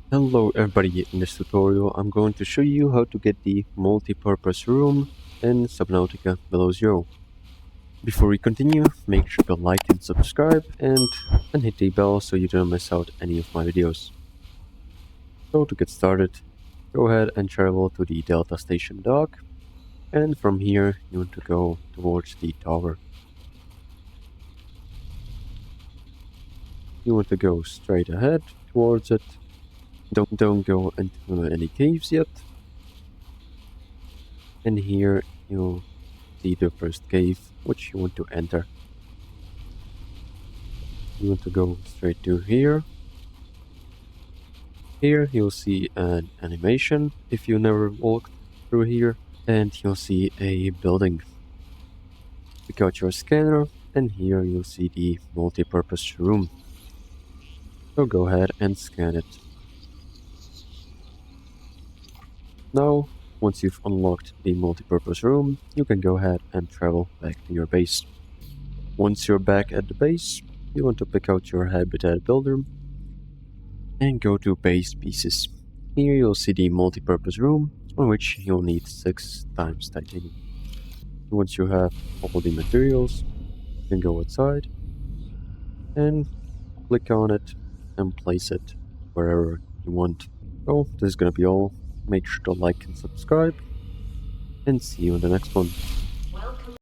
Hello everybody, in this tutorial I'm going to show you how to get the multi-purpose room in Subnautica below zero. Before we continue, make sure to like and subscribe and hit the bell so you don't miss out any of my videos. So to get started, go ahead and travel to the Delta Station dock, and from here you want to go towards the tower. You want to go straight ahead towards it. Don't go into any caves yet. And here you'll see the first cave which you want to enter. You want to go straight to here. Here you'll see an animation if you never walked through here, and you'll see a building. Pick out your scanner, and here you'll see the multi-purpose room. So go ahead and scan it. Now, once you've unlocked the multi-purpose room, you can go ahead and travel back to your base. Once you're back at the base, you want to pick out your habitat builder and go to base pieces. Here you'll see the multi-purpose room, on which you'll need 6 times titanium. Once you have all the materials, you can go outside and click on it and place it wherever you want. So this is gonna be all. Make sure to like and subscribe, and see you in the next one.